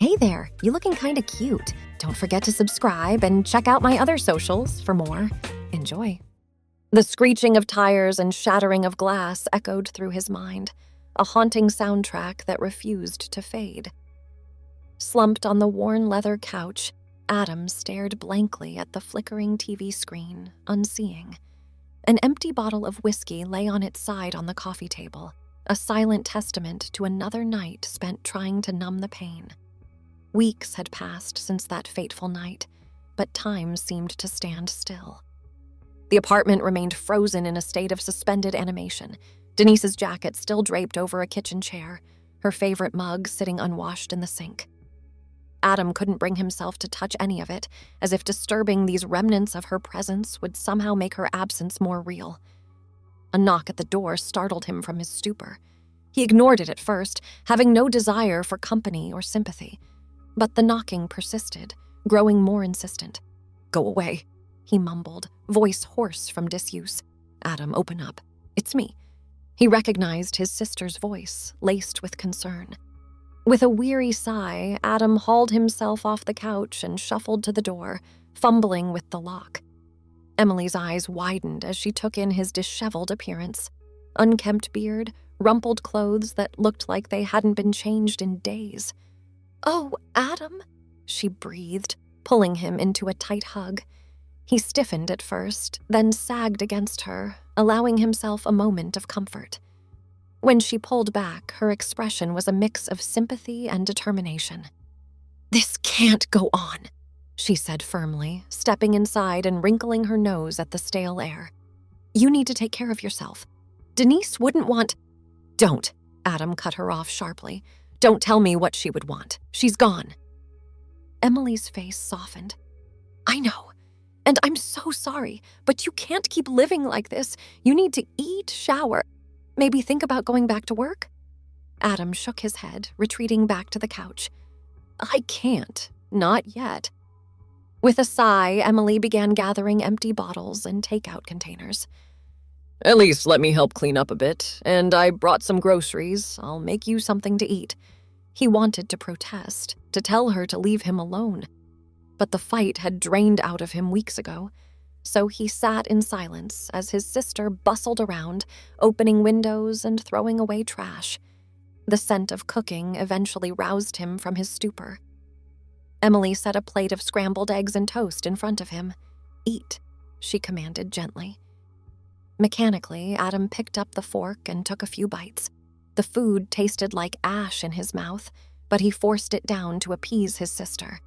Hey there, you looking kinda cute. Don't forget to subscribe and check out my other socials for more. Enjoy. The screeching of tires and shattering of glass echoed through his mind, a haunting soundtrack that refused to fade. Slumped on the worn leather couch, Adam stared blankly at the flickering TV screen, unseeing. An empty bottle of whiskey lay on its side on the coffee table, a silent testament to another night spent trying to numb the pain. Weeks had passed since that fateful night, but time seemed to stand still. The apartment remained frozen in a state of suspended animation, Denise's jacket still draped over a kitchen chair, her favorite mug sitting unwashed in the sink. Adam couldn't bring himself to touch any of it, as if disturbing these remnants of her presence would somehow make her absence more real. A knock at the door startled him from his stupor. He ignored it at first, having no desire for company or sympathy. But the knocking persisted, growing more insistent. "Go away," he mumbled, voice hoarse from disuse. "Adam, open up. It's me." He recognized his sister's voice, laced with concern. With a weary sigh, Adam hauled himself off the couch and shuffled to the door, fumbling with the lock. Emily's eyes widened as she took in his disheveled appearance. Unkempt beard, rumpled clothes that looked like they hadn't been changed in days. "Oh, Adam," she breathed, pulling him into a tight hug. He stiffened at first, then sagged against her, allowing himself a moment of comfort. When she pulled back, her expression was a mix of sympathy and determination. "This can't go on," she said firmly, stepping inside and wrinkling her nose at the stale air. "You need to take care of yourself. Denise wouldn't want—" "Don't," Adam cut her off sharply. "Don't tell me what she would want. She's gone." Emily's face softened. "I know, and I'm so sorry, but you can't keep living like this. You need to eat, shower. Maybe think about going back to work?" Adam shook his head, retreating back to the couch. "I can't. Not yet." With a sigh, Emily began gathering empty bottles and takeout containers. "At least let me help clean up a bit, and I brought some groceries. I'll make you something to eat." He wanted to protest, to tell her to leave him alone. But the fight had drained out of him weeks ago. So he sat in silence as his sister bustled around, opening windows and throwing away trash. The scent of cooking eventually roused him from his stupor. Emily set a plate of scrambled eggs and toast in front of him. "Eat," she commanded gently. Mechanically, Adam picked up the fork and took a few bites. The food tasted like ash in his mouth, but he forced it down to appease his sister.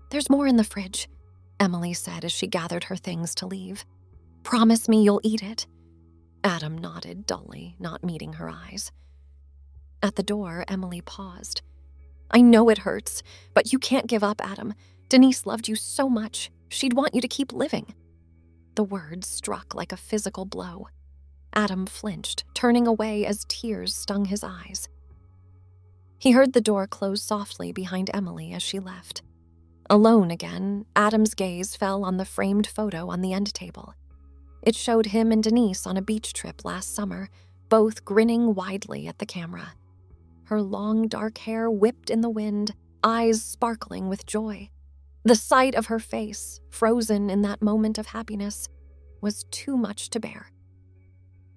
"There's more in the fridge," Emily said as she gathered her things to leave. "Promise me you'll eat it." Adam nodded dully, not meeting her eyes. At the door, Emily paused. "I know it hurts, but you can't give up, Adam. Denise loved you so much. She'd want you to keep living." The words struck like a physical blow. Adam flinched, turning away as tears stung his eyes. He heard the door close softly behind Emily as she left. Alone again, Adam's gaze fell on the framed photo on the end table. It showed him and Denise on a beach trip last summer, both grinning widely at the camera. Her long dark hair whipped in the wind, eyes sparkling with joy. The sight of her face, frozen in that moment of happiness, was too much to bear.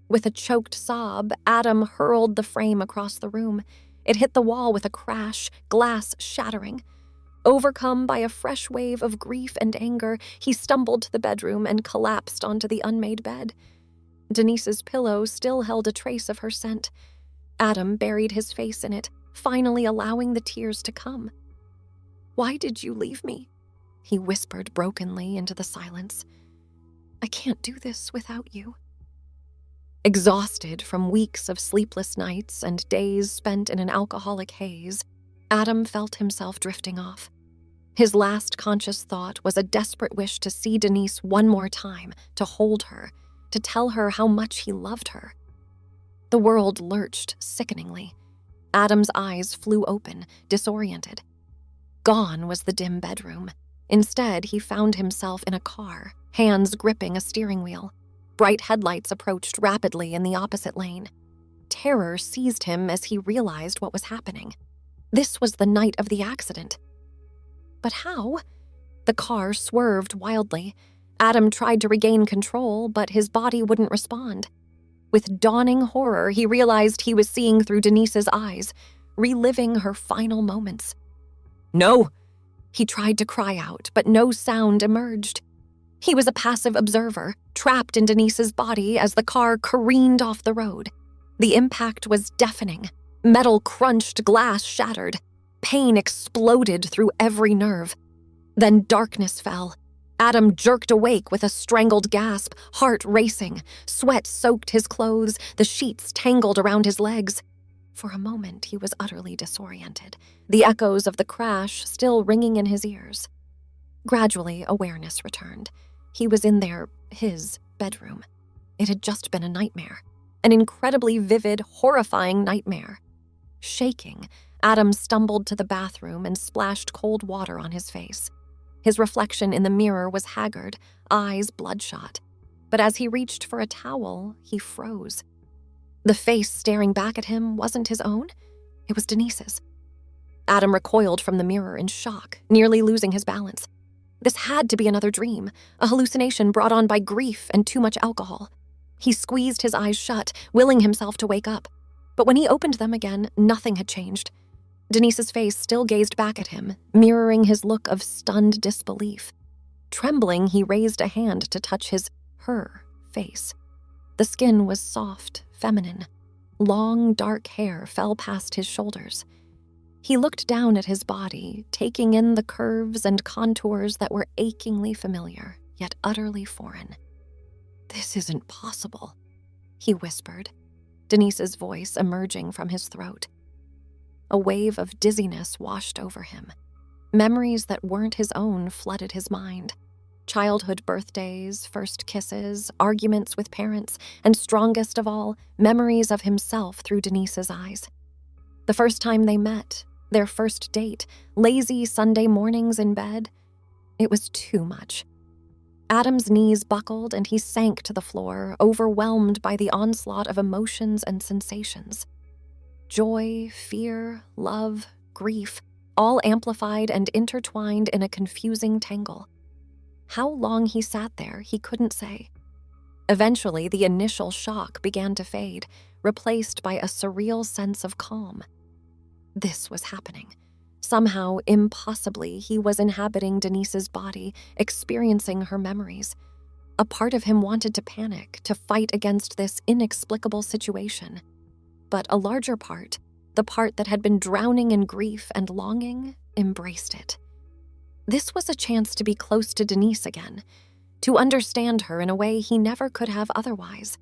With a choked sob, Adam hurled the frame across the room. It hit the wall with a crash, glass shattering. Overcome by a fresh wave of grief and anger, he stumbled to the bedroom and collapsed onto the unmade bed. Denise's pillow still held a trace of her scent. Adam buried his face in it, finally allowing the tears to come. "Why did you leave me?" he whispered brokenly into the silence. "I can't do this without you." Exhausted from weeks of sleepless nights and days spent in an alcoholic haze, Adam felt himself drifting off. His last conscious thought was a desperate wish to see Denise one more time, to hold her, to tell her how much he loved her. The world lurched sickeningly. Adam's eyes flew open, disoriented. Gone was the dim bedroom. Instead, he found himself in a car, hands gripping a steering wheel. Bright headlights approached rapidly in the opposite lane. Terror seized him as he realized what was happening. This was the night of the accident. But how? The car swerved wildly. Adam tried to regain control, but his body wouldn't respond. With dawning horror, he realized he was seeing through Denise's eyes, reliving her final moments. "No!" He tried to cry out, but no sound emerged. He was a passive observer, trapped in Denise's body as the car careened off the road. The impact was deafening. Metal crunched, glass shattered. Pain exploded through every nerve. Then darkness fell. Adam jerked awake with a strangled gasp, heart racing. Sweat soaked his clothes, the sheets tangled around his legs. For a moment, he was utterly disoriented, the echoes of the crash still ringing in his ears. Gradually, awareness returned. He was in his bedroom. It had just been a nightmare, an incredibly vivid, horrifying nightmare. Shaking, Adam stumbled to the bathroom and splashed cold water on his face. His reflection in the mirror was haggard, eyes bloodshot. But as he reached for a towel, he froze. The face staring back at him wasn't his own. It was Denise's. Adam recoiled from the mirror in shock, nearly losing his balance. This had to be another dream, a hallucination brought on by grief and too much alcohol. He squeezed his eyes shut, willing himself to wake up. But when he opened them again, nothing had changed. Denise's face still gazed back at him, mirroring his look of stunned disbelief. Trembling, he raised a hand to touch her face. The skin was soft, feminine. Long, dark hair fell past his shoulders. He looked down at his body, taking in the curves and contours that were achingly familiar, yet utterly foreign. "This isn't possible," he whispered, Denise's voice emerging from his throat. A wave of dizziness washed over him. Memories that weren't his own flooded his mind. Childhood birthdays, first kisses, arguments with parents, and strongest of all, memories of himself through Denise's eyes. The first time they met, their first date, lazy Sunday mornings in bed. It was too much. Adam's knees buckled and he sank to the floor, overwhelmed by the onslaught of emotions and sensations. Joy, fear, love, grief, all amplified and intertwined in a confusing tangle. How long he sat there, he couldn't say. Eventually, the initial shock began to fade, replaced by a surreal sense of calm. This was happening. Somehow, impossibly, he was inhabiting Denise's body, experiencing her memories. A part of him wanted to panic, to fight against this inexplicable situation. But a larger part, the part that had been drowning in grief and longing, embraced it. This was a chance to be close to Denise again, to understand her in a way he never could have otherwise.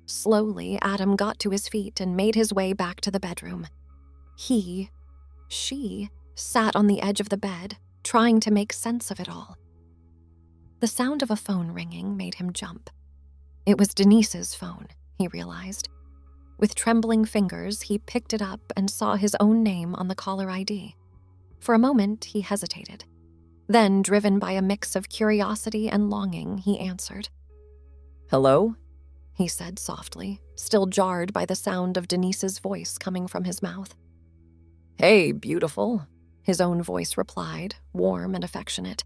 Slowly, Adam got to his feet and made his way back to the bedroom. She sat on the edge of the bed, trying to make sense of it all. The sound of a phone ringing made him jump. It was Denise's phone, he realized. With trembling fingers, he picked it up and saw his own name on the caller ID. For a moment, he hesitated. Then, driven by a mix of curiosity and longing, he answered. "Hello?" he said softly, still jarred by the sound of Denise's voice coming from his mouth. "Hey, beautiful," his own voice replied, warm and affectionate.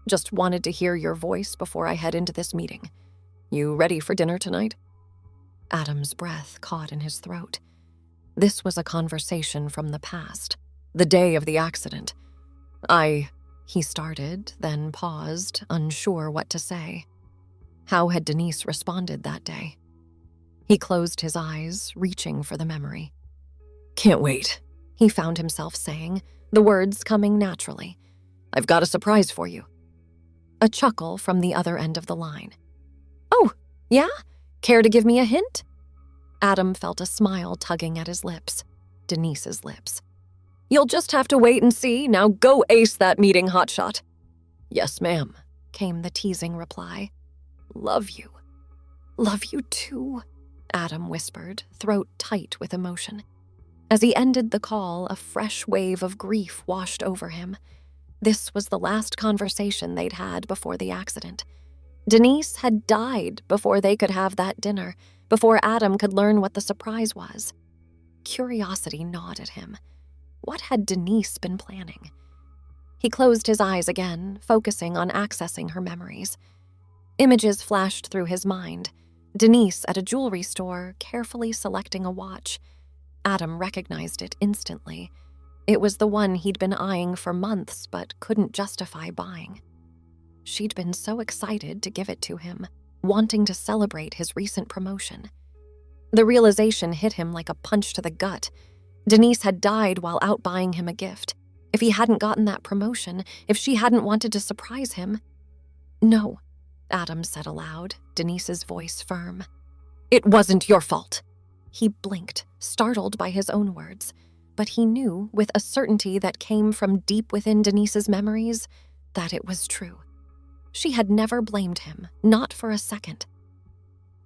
"Just wanted to hear your voice before I head into this meeting. You ready for dinner tonight?" Adam's breath caught in his throat. This was a conversation from the past, the day of the accident. He started, then paused, unsure what to say. How had Denise responded that day? He closed his eyes, reaching for the memory. "Can't wait," he found himself saying, the words coming naturally. "I've got a surprise for you." A chuckle from the other end of the line. "Oh, yeah? Care to give me a hint?" Adam felt a smile tugging at his lips, Denise's lips. "You'll just have to wait and see. Now go ace that meeting, hotshot." "Yes, ma'am," came the teasing reply. "Love you." "Love you too," Adam whispered, throat tight with emotion. As he ended the call, a fresh wave of grief washed over him. This was the last conversation they'd had before the accident. Denise had died before they could have that dinner, before Adam could learn what the surprise was. Curiosity gnawed at him. What had Denise been planning? He closed his eyes again, focusing on accessing her memories. Images flashed through his mind. Denise at a jewelry store, carefully selecting a watch. Adam recognized it instantly. It was the one he'd been eyeing for months but couldn't justify buying. She'd been so excited to give it to him, wanting to celebrate his recent promotion. The realization hit him like a punch to the gut. Denise had died while out buying him a gift. If he hadn't gotten that promotion, if she hadn't wanted to surprise him. "No," Adam said aloud, Denise's voice firm. "It wasn't your fault." He blinked, startled by his own words, but he knew, with a certainty that came from deep within Denise's memories, that it was true. She had never blamed him, not for a second.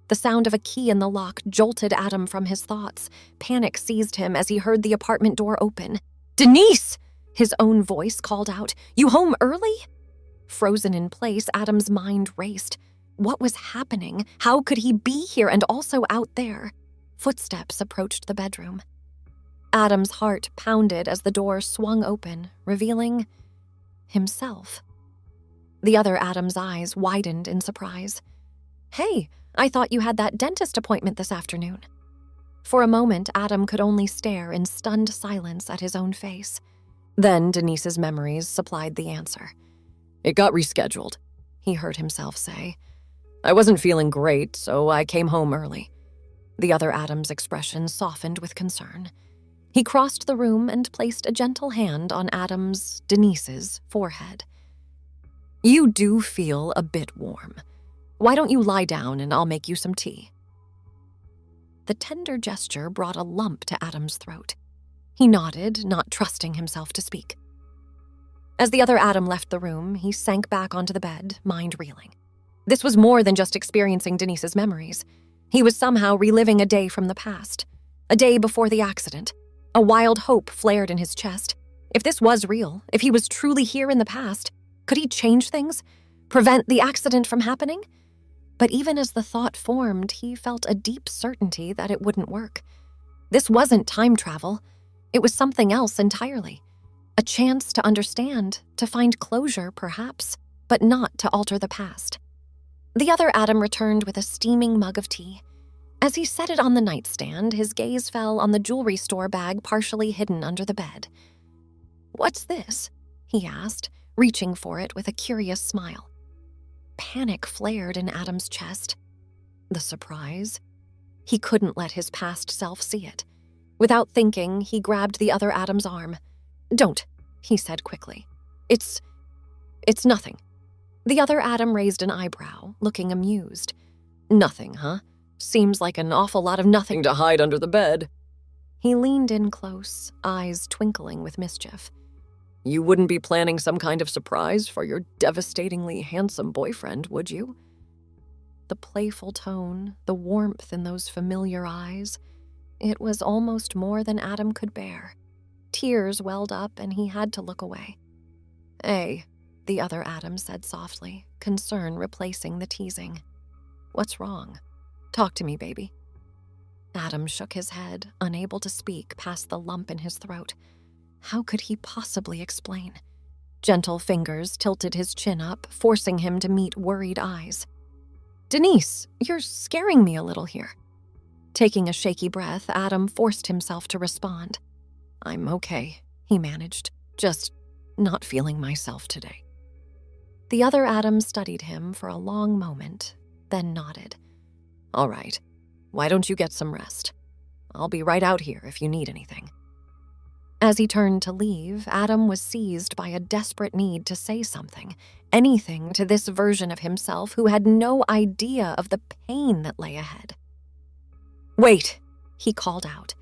The sound of a key in the lock jolted Adam from his thoughts. Panic seized him as he heard the apartment door open. "Denise!" His own voice called out. "You home early?" Frozen in place, Adam's mind raced. What was happening? How could he be here and also out there? Footsteps approached the bedroom. Adam's heart pounded as the door swung open, revealing himself. The other Adam's eyes widened in surprise. "Hey, I thought you had that dentist appointment this afternoon." For a moment, Adam could only stare in stunned silence at his own face. Then Denise's memories supplied the answer. "It got rescheduled," he heard himself say. "I wasn't feeling great, so I came home early." The other Adam's expression softened with concern. He crossed the room and placed a gentle hand on Denise's forehead. "You do feel a bit warm. Why don't you lie down and I'll make you some tea?" The tender gesture brought a lump to Adam's throat. He nodded, not trusting himself to speak. As the other Adam left the room, he sank back onto the bed, mind reeling. This was more than just experiencing Denise's memories. He was somehow reliving a day from the past, a day before the accident. A wild hope flared in his chest. If this was real, if he was truly here in the past, could he change things? Prevent the accident from happening? But even as the thought formed, he felt a deep certainty that it wouldn't work. This wasn't time travel. It was something else entirely. A chance to understand, to find closure, perhaps, but not to alter the past. The other Adam returned with a steaming mug of tea. As he set it on the nightstand, his gaze fell on the jewelry store bag partially hidden under the bed. "What's this?" he asked, reaching for it with a curious smile. Panic flared in Adam's chest. The surprise? He couldn't let his past self see it. Without thinking, he grabbed the other Adam's arm. "Don't," he said quickly. It's nothing." The other Adam raised an eyebrow, looking amused. "Nothing, huh? Seems like an awful lot of nothing to hide under the bed." He leaned in close, eyes twinkling with mischief. "You wouldn't be planning some kind of surprise for your devastatingly handsome boyfriend, would you?" The playful tone, the warmth in those familiar eyes, it was almost more than Adam could bear. Tears welled up and he had to look away. "Hey," the other Adam said softly, concern replacing the teasing. "What's wrong? Talk to me, baby." Adam shook his head, unable to speak past the lump in his throat. How could he possibly explain? Gentle fingers tilted his chin up, forcing him to meet worried eyes. "Denise, you're scaring me a little here." Taking a shaky breath, Adam forced himself to respond. "I'm okay," he managed. "Just not feeling myself today." The other Adam studied him for a long moment, then nodded. "All right, why don't you get some rest? I'll be right out here if you need anything." As he turned to leave, Adam was seized by a desperate need to say something, anything to this version of himself who had no idea of the pain that lay ahead. "Wait," he called out.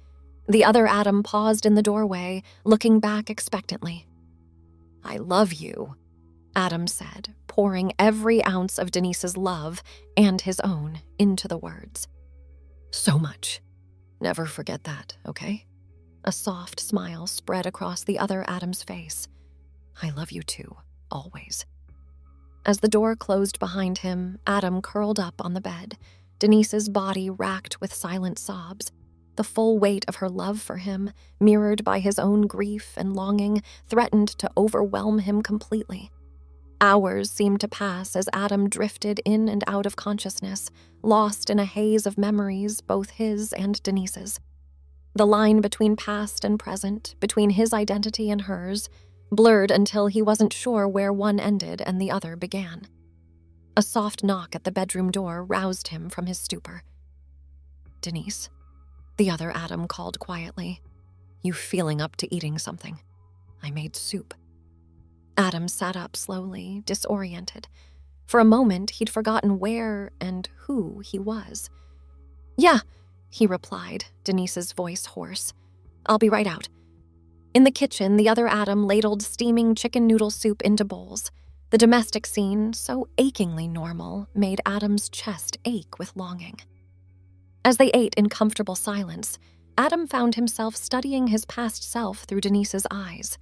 The other Adam paused in the doorway, looking back expectantly. "I love you," Adam said, pouring every ounce of Denise's love and his own into the words. "So much. Never forget that, okay?" A soft smile spread across the other Adam's face. "I love you too, always." As the door closed behind him, Adam curled up on the bed, Denise's body racked with silent sobs. The full weight of her love for him, mirrored by his own grief and longing, threatened to overwhelm him completely. Hours seemed to pass as Adam drifted in and out of consciousness, lost in a haze of memories, both his and Denise's. The line between past and present, between his identity and hers, blurred until he wasn't sure where one ended and the other began. A soft knock at the bedroom door roused him from his stupor. "Denise," the other Adam called quietly. "You feeling up to eating something? I made soup." Adam sat up slowly, disoriented. For a moment, he'd forgotten where and who he was. "Yeah," he replied, Denise's voice hoarse. "I'll be right out." In the kitchen, the other Adam ladled steaming chicken noodle soup into bowls. The domestic scene, so achingly normal, made Adam's chest ache with longing. As they ate in comfortable silence, Adam found himself studying his past self through Denise's eyes.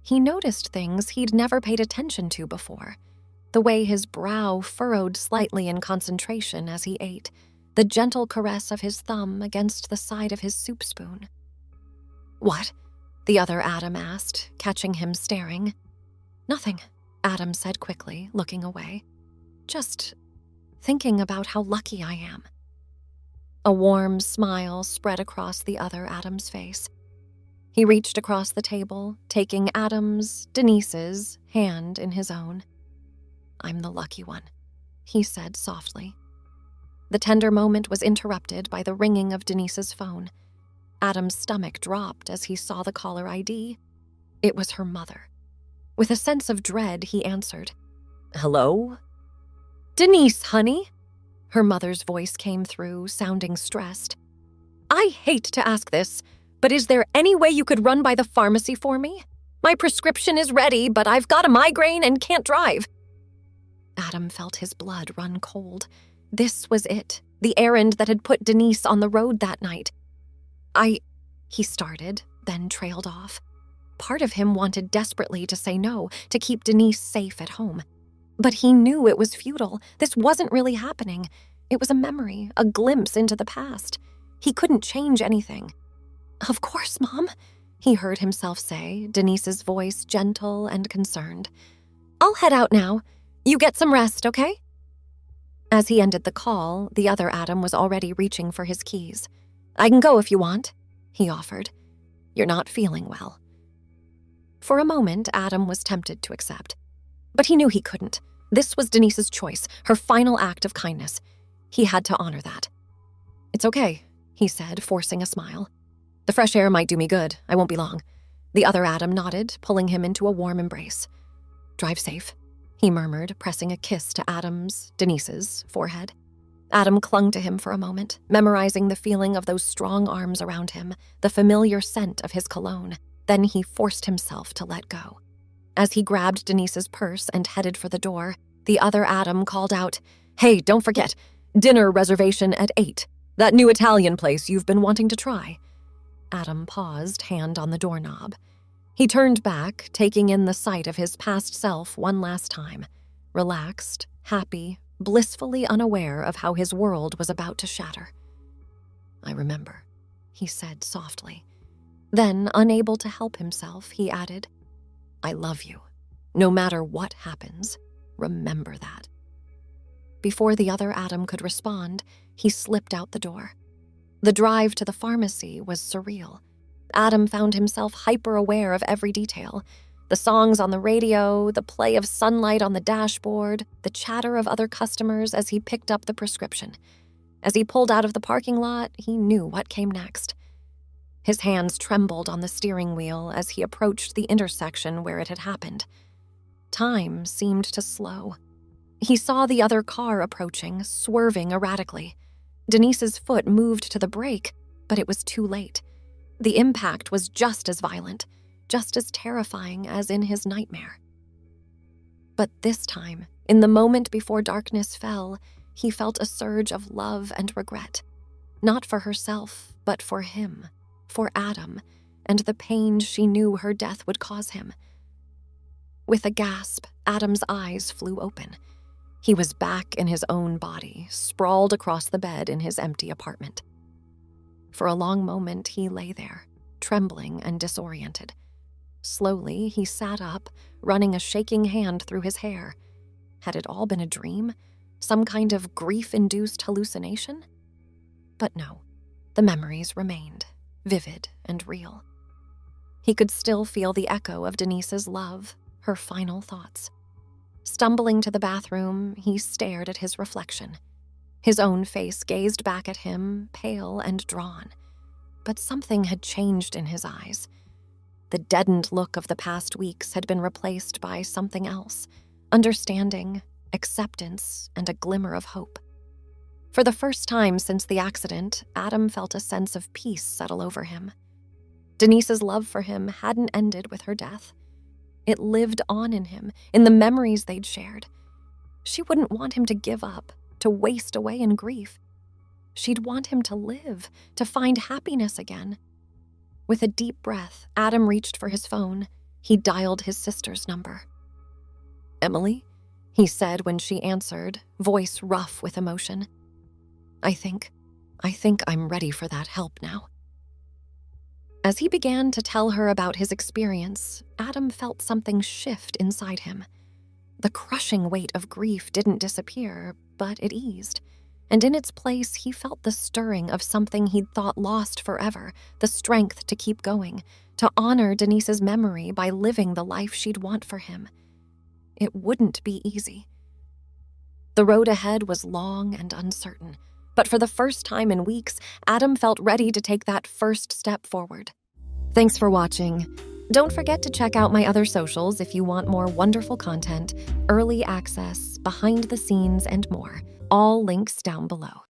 He noticed things he'd never paid attention to before. The way his brow furrowed slightly in concentration as he ate, the gentle caress of his thumb against the side of his soup spoon. "What?" the other Adam asked, catching him staring. "Nothing," Adam said quickly, looking away. "Just thinking about how lucky I am." A warm smile spread across the other Adam's face. He reached across the table, taking Denise's, hand in his own. "I'm the lucky one," he said softly. The tender moment was interrupted by the ringing of Denise's phone. Adam's stomach dropped as he saw the caller ID. It was her mother. With a sense of dread, he answered. "Hello?" "Denise, honey." Her mother's voice came through, sounding stressed. "I hate to ask this, but is there any way you could run by the pharmacy for me? My prescription is ready, but I've got a migraine and can't drive." Adam felt his blood run cold. This was it, the errand that had put Denise on the road that night. He started, then trailed off. Part of him wanted desperately to say no, to keep Denise safe at home. But he knew it was futile. This wasn't really happening. It was a memory, a glimpse into the past. He couldn't change anything. "Of course, Mom," he heard himself say, Denise's voice gentle and concerned. "I'll head out now. You get some rest, okay?" As he ended the call, the other Adam was already reaching for his keys. "I can go if you want," he offered. "You're not feeling well." For a moment, Adam was tempted to accept. But he knew he couldn't. This was Denise's choice, her final act of kindness. He had to honor that. "It's okay," he said, forcing a smile. "The fresh air might do me good. I won't be long." The other Adam nodded, pulling him into a warm embrace. "Drive safe," he murmured, pressing a kiss to Denise's, forehead. Adam clung to him for a moment, memorizing the feeling of those strong arms around him, the familiar scent of his cologne. Then he forced himself to let go. As he grabbed Denise's purse and headed for the door, the other Adam called out, "Hey, don't forget, dinner reservation at 8. That new Italian place you've been wanting to try." Adam paused, hand on the doorknob. He turned back, taking in the sight of his past self one last time, relaxed, happy, blissfully unaware of how his world was about to shatter. "I remember," he said softly. Then, unable to help himself, he added, "I love you. No matter what happens, remember that." Before the other Adam could respond, he slipped out the door. The drive to the pharmacy was surreal. Adam found himself hyper-aware of every detail. The songs on the radio, the play of sunlight on the dashboard, the chatter of other customers as he picked up the prescription. As he pulled out of the parking lot, he knew what came next. His hands trembled on the steering wheel as he approached the intersection where it had happened. Time seemed to slow. He saw the other car approaching, swerving erratically. Denise's foot moved to the brake, but it was too late. The impact was just as violent, just as terrifying as in his nightmare. But this time, in the moment before darkness fell, he felt a surge of love and regret. Not for herself, but for him, for Adam, and the pain she knew her death would cause him. With a gasp, Adam's eyes flew open. He was back in his own body, sprawled across the bed in his empty apartment. For a long moment, he lay there, trembling and disoriented. Slowly, he sat up, running a shaking hand through his hair. Had it all been a dream? Some kind of grief-induced hallucination? But no, the memories remained, vivid and real. He could still feel the echo of Denise's love, her final thoughts. Stumbling to the bathroom, he stared at his reflection. His own face gazed back at him, pale and drawn. But something had changed in his eyes. The deadened look of the past weeks had been replaced by something else: understanding, acceptance, and a glimmer of hope. For the first time since the accident, Adam felt a sense of peace settle over him. Denise's love for him hadn't ended with her death. It lived on in him, in the memories they'd shared. She wouldn't want him to give up, to waste away in grief. She'd want him to live, to find happiness again. With a deep breath, Adam reached for his phone. He dialed his sister's number. "Emily?" he said when she answered, voice rough with emotion. I think I'm ready for that help now." As he began to tell her about his experience, Adam felt something shift inside him. The crushing weight of grief didn't disappear, but it eased. And in its place, he felt the stirring of something he'd thought lost forever, the strength to keep going, to honor Denise's memory by living the life she'd want for him. It wouldn't be easy. The road ahead was long and uncertain, but for the first time in weeks, Adam felt ready to take that first step forward. Thanks for watching. Don't forget to check out my other socials if you want more wonderful content, early access, behind the scenes, and more. All links down below.